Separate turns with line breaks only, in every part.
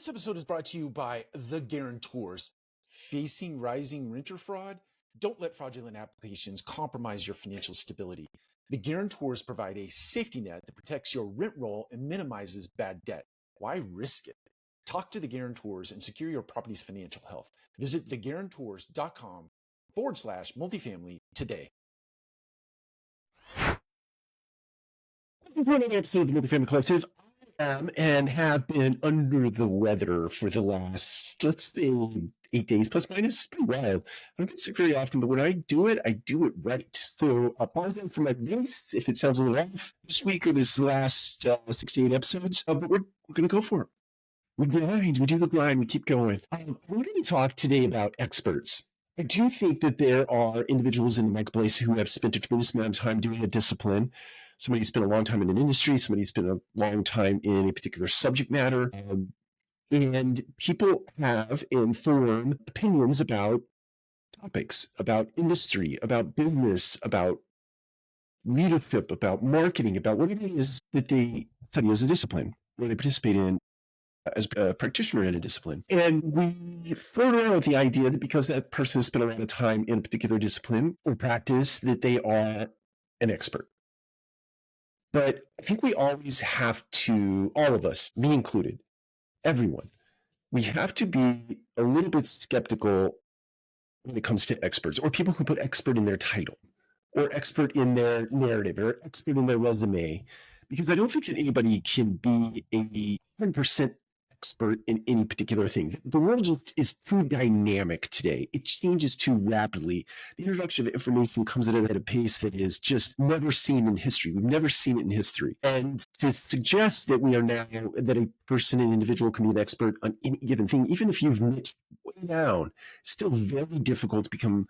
This episode is brought to you by The Guarantors. Facing rising renter fraud? Don't let fraudulent applications compromise your financial stability. The Guarantors provide a safety net that protects your rent roll and minimizes bad debt. Why risk it? Talk to The Guarantors and secure your property's financial health. Visit theguarantors.com/multifamily today. Welcome to another episode of the Multifamily Collective. And have been under the weather for the last, let's say, 8 days plus minus. It's pretty wild. I don't get sick very often, but when I do it right. So apologize for my voice if it sounds a little off this week or this last 68 episodes, but we're going to go for it. We grind, we do the grind, we keep going. I wanted to talk today about experts. I do think that there are individuals in the marketplace who have spent a tremendous amount of time doing a discipline. Somebody who spent a long time in an industry, somebody who spent a long time in a particular subject matter. And people have informed opinions about topics, about industry, about business, about leadership, about marketing, about whatever it is that they study as a discipline, or they participate in as a practitioner in a discipline. And we throw around with the idea that because that person has spent a lot of time in a particular discipline or practice, that they are an expert. But I think we always have to, all of us, me included, everyone, we have to be a little bit skeptical when it comes to experts or people who put expert in their title or expert in their narrative or expert in their resume, because I don't think that anybody can be a 100% expert in any particular thing. The world just is too dynamic today. It changes too rapidly. The introduction of information comes at a pace that is just never seen in history. We've never seen it in history. And to suggest that we are now, that a person, an individual can be an expert on any given thing, even if you've niched way down, it's still very difficult to become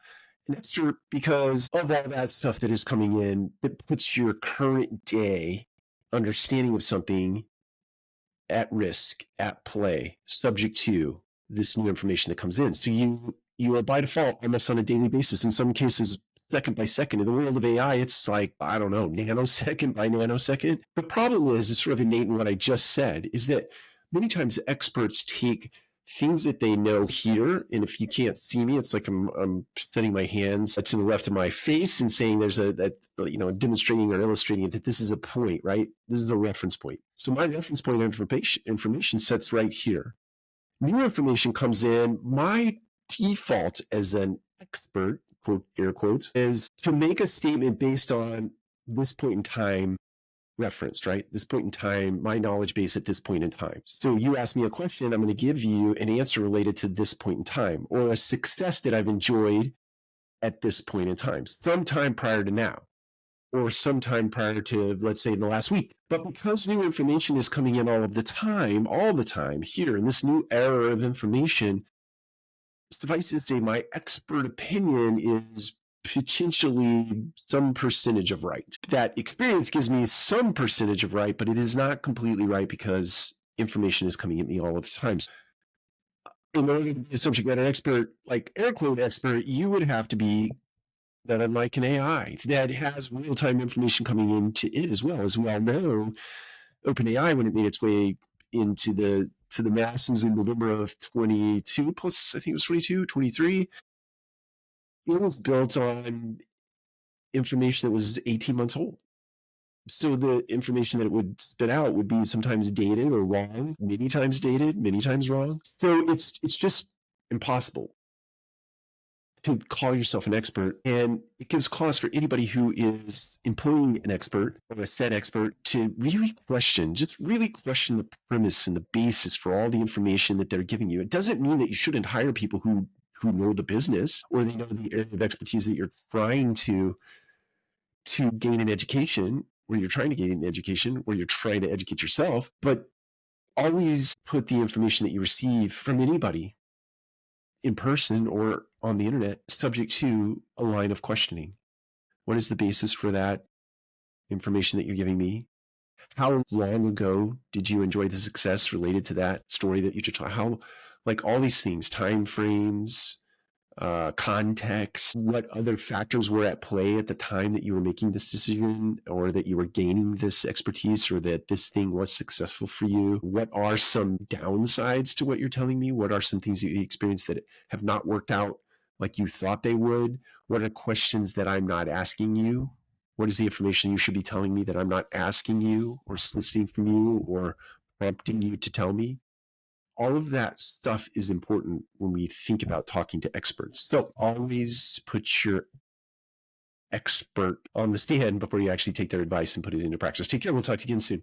an expert because of all that stuff that is coming in that puts your current day understanding of something at risk, at play, subject to this new information that comes in. So you are by default almost on a daily basis, in some cases second by second. In the world of AI, it's like, I don't know, nanosecond by nanosecond. The problem is, it's sort of innate in what I just said, is that many times experts take things that they know here, and if you can't see me, it's like I'm setting my hands to the left of my face and saying there's demonstrating or illustrating that this is a point, right? This is a reference point. So my reference point information sets right here. New information comes in. My default as an expert, quote, air quotes, is to make a statement based on this point in time referenced, right? This point in time, my knowledge base at this point in time. So you ask me a question, I'm going to give you an answer related to this point in time, or a success that I've enjoyed at this point in time, sometime prior to now, or sometime prior to, let's say, the last week. But because new information is coming in all the time, here in this new era of information, suffice to say, my expert opinion is potentially some percentage of right. That experience gives me some percentage of right, but it is not completely right because information is coming at me all of the time. In order to be a subject matter expert, like air quote expert, you would have to be that unlike an AI that has real-time information coming into it as well. As we all know, OpenAI, when it made its way into the masses in November of 22, plus I think it was 22, 23, it was built on information that was 18 months old. So the information that it would spit out would be sometimes dated or wrong, many times dated, many times wrong. So it's just impossible to call yourself an expert. And it gives cause for anybody who is employing an expert or a said expert to really question the premise and the basis for all the information that they're giving you. It doesn't mean that you shouldn't hire people who know the business or they know the area of expertise that you're trying to gain an education, or you're trying to gain an education, or you're trying to educate yourself. But always put the information that you receive from anybody in person or on the internet subject to a line of questioning. What is the basis for that information that you're giving me? How long ago did you enjoy the success related to that story that you just told? How, like all these things, time frames, context, what other factors were at play at the time that you were making this decision, or that you were gaining this expertise, or that this thing was successful for you? What are some downsides to what you're telling me? What are some things that you experienced that have not worked out like you thought they would? What are questions that I'm not asking you? What is the information you should be telling me that I'm not asking you or soliciting from you or prompting you to tell me? All of that stuff is important when we think about talking to experts. So always put your expert on the stand before you actually take their advice and put it into practice. Take care. We'll talk to you again soon.